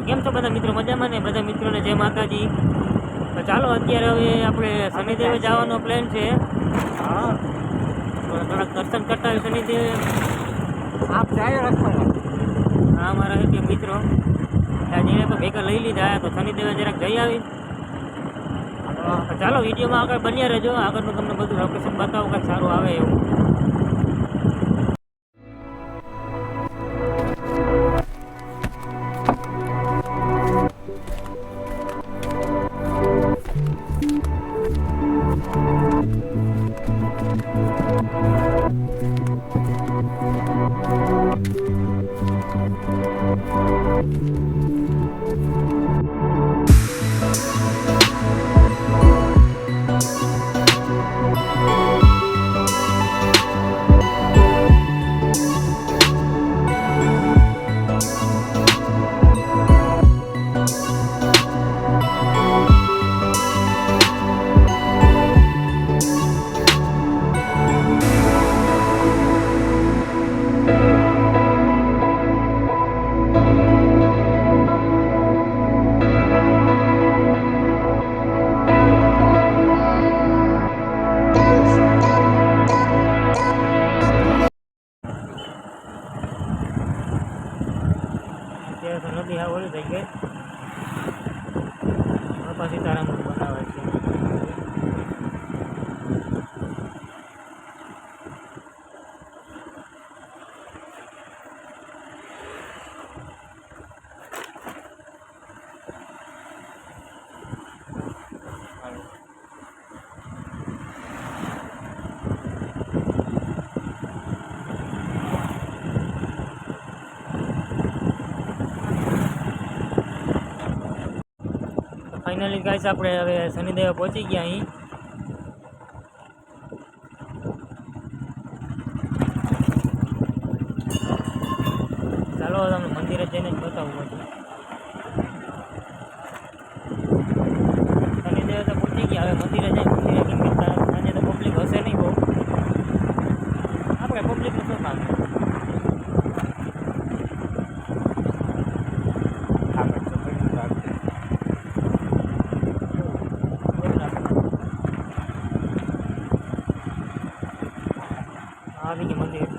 કેમ છો બધા મિત્રો? મજામાં ને? બધા મિત્રોને જય માતાજી. તો ચાલો અત્યારે હવે આપણે શનિદેવે જવાનો પ્લાન છે. હા, થોડાક દર્શન કરતા હોય શનિદેવ. આપ જાય રસ્તો. હા, મારા એક મિત્રો આજે તો ભેગા લઈ લીધા, તો શનિદેવે જરાક જઈ આવી. તો ચાલો વિડીયોમાં આગળ બન્યા રહેજો, આગળનું તમને બધું લોકેશન બતાવો, કંઈક સારું આવે એવું. અત્યારે તો નદી હા ઓળી થઈ ગઈ. બાપા સીતારામ બનાવે છે. ફાઇનલી ગાઈસ આપણે હવે શનિદેવ પહોંચી ગયા અહીં. ચાલો તમને મંદિરે જઈને જ બતાવું બધું. શનિદેવ તો પહોંચી ગયા, હવે મંદિરે જઈ મંદિરે કેમ કે સાંજે તો પબ્લિક હશે નહીં બહુ. આપણે પબ્લિકનું શું કામ? આવી ગયું મંદિર.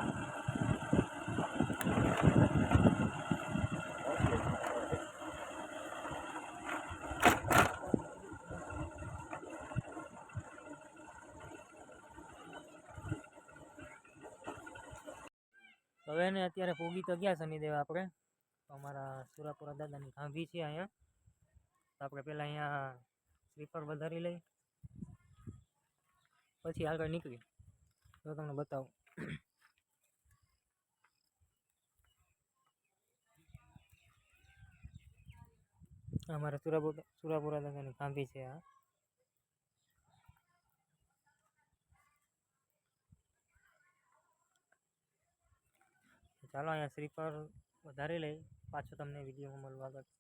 હવે એને અત્યારે પોગી તો ગયા શનિદેવ આપણે. અમારા સુરાપુરા દાદાની ખાંભી છે અહીંયા. તો આપણે પહેલાં અહીંયા શ્રીફળ વધારી લઈ, પછી આગળ નીકળી તો તમને બતાવું. અમારા સુરાપુરા દાદાની ખાંભી છે આ. ચાલો અહીંયા શ્રીફળ વધારી લઈ, પાછું તમને વિડીયોમાં મળવા આગળ.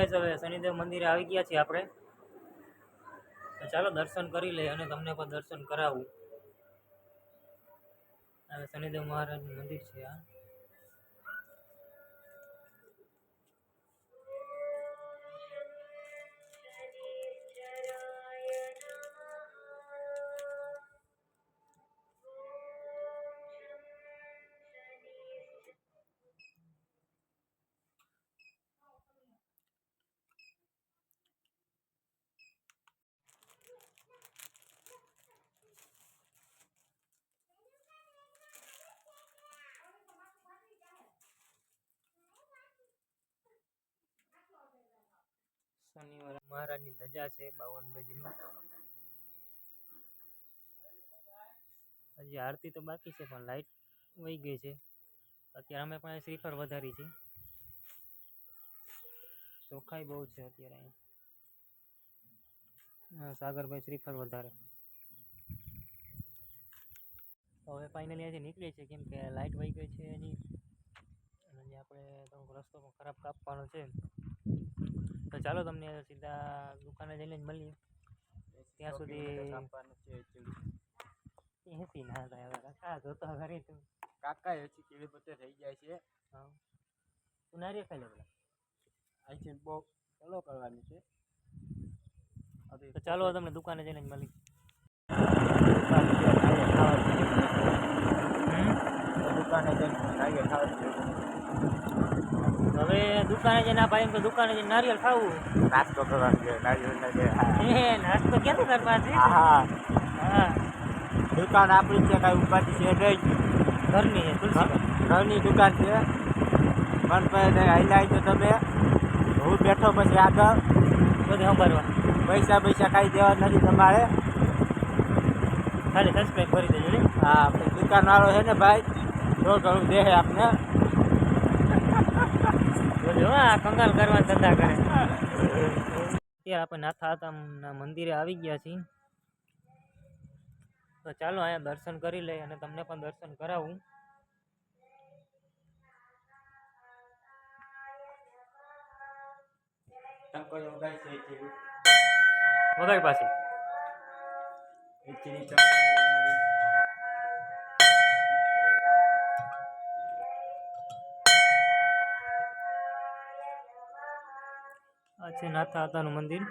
હવે શનિદેવ મંદિરે આવી ગયા છીએ આપણે. ચાલો દર્શન કરી લઈએ અને તમને પણ દર્શન કરાવું. હવે શનિદેવ મહારાજનું મંદિર છે આ. શનિવાર મહારાજની ધજા છે 52 ગજની. હજી આરતી તો બાકી છે પણ લાઈટ વહી ગઈ છે. અત્યારે અમે પણ શ્રીફળ વધારી છે. ચોખ્ખાઈ બહુ છે અત્યારે અહીંયા. સાગરભાઈ શ્રીફળ વધારે. તો હવે ફાઇનલી અહીંથી નીકળીએ છીએ કેમ કે લાઇટ વહી ગઈ છે એની અને આપણે થોડોક રસ્તો પણ ખરાબ કાપવાનો છે. તો ચાલો તમને સીધા દુકાને જઈને જ મળીએ. ત્યાં સુધી એસી ના થાય હવે કાકા જોતો ઘરે તું કાકા એસી કેવી બધે થઈ જાય છે. હા તું નારિયેળ ખાઈ લે પેલા. અહીંથી બહુ ફોલો કરવાની છે. તો ચાલો તમને દુકાને જઈને જ મળી. દુકાને જઈને નારિયેળ ખાવા. હવે દુકાને જઈને આ ભાઈ તો દુકાને જઈને નારિયેળ ખાવું. નાસ્તો કરવાનો છે નારિયેળ. એ નાસ્તો ક્યાંથી કરવા છે? હા હા દુકાન આપણી છે કાંઈ ઉપાધિ છે નહીં. ઘરની છે તુલસી ઘરની દુકાન છે. મનભાઈ હાઈલાઈ તો તમે હું બેઠો પછી આગળ બધે સંભાળવા પૈસા કાંઈ દેવા નથી તમારે. ખાલી સબસ્ક્રાઈબ કરી દેજો ને. હા દુકાનવાળો છે ને ભાઈ થોડું ઘણું દે આપને. જોજો આ કંગાલ કરવા ધંધા કરે. અત્યારે આપણે નાથા આતાના મંદિરે આવી ગયા છીએ. તો ચાલો અહીંયા દર્શન કરી લઈએ અને તમને પણ દર્શન કરાવું. વગાડ પાસે આ છે નાથા આતાનું મંદિર.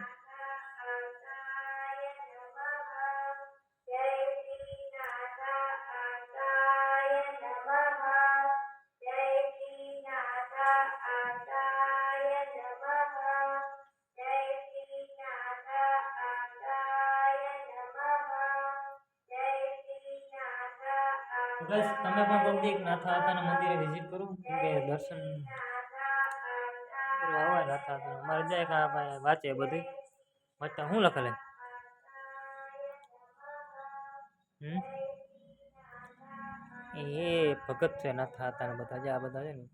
તમે પણ જલ્દી નાથા આતાના મંદિરે વિઝિટ કરો કે દર્શન કરવા નાથા આતા. અમારે જાય ભાઈ વાંચે બધું વાંચતા શું લખેલે? એ ભગત છે નાથા આતાના બધા જે આ બધા છે ને.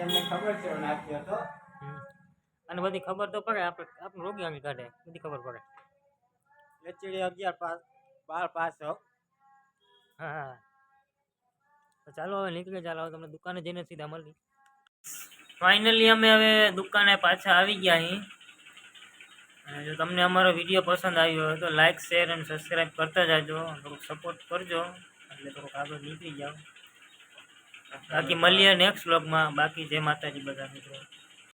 અમને ખબર છે નાખ્યો તો. અને બધી ખબર તો પડે આપણે આપણું રોગી આંગળી કાઢે બધી ખબર પડે. એચડી 11 12 હા તો ચાલો હવે નીકળીએ. ચાલો હવે તમને દુકાને જઈને સીધા મળી. ફાઇનલી અમે હવે દુકાને પાછા આવી ગયા અહીં. અને જો તમને અમારો વિડીયો પસંદ આવ્યો હોય તો લાઇક શેર અને સબસ્ક્રાઈબ કરતા જાજો. થોડુંક સપોર્ટ કરજો એટલે થોડુંક આગળ નીકળી જાઓ. બાકી મળીએ નેક્સ્ટ વ્લોગમાં. બાકી જય માતાજી બધા મિત્રો.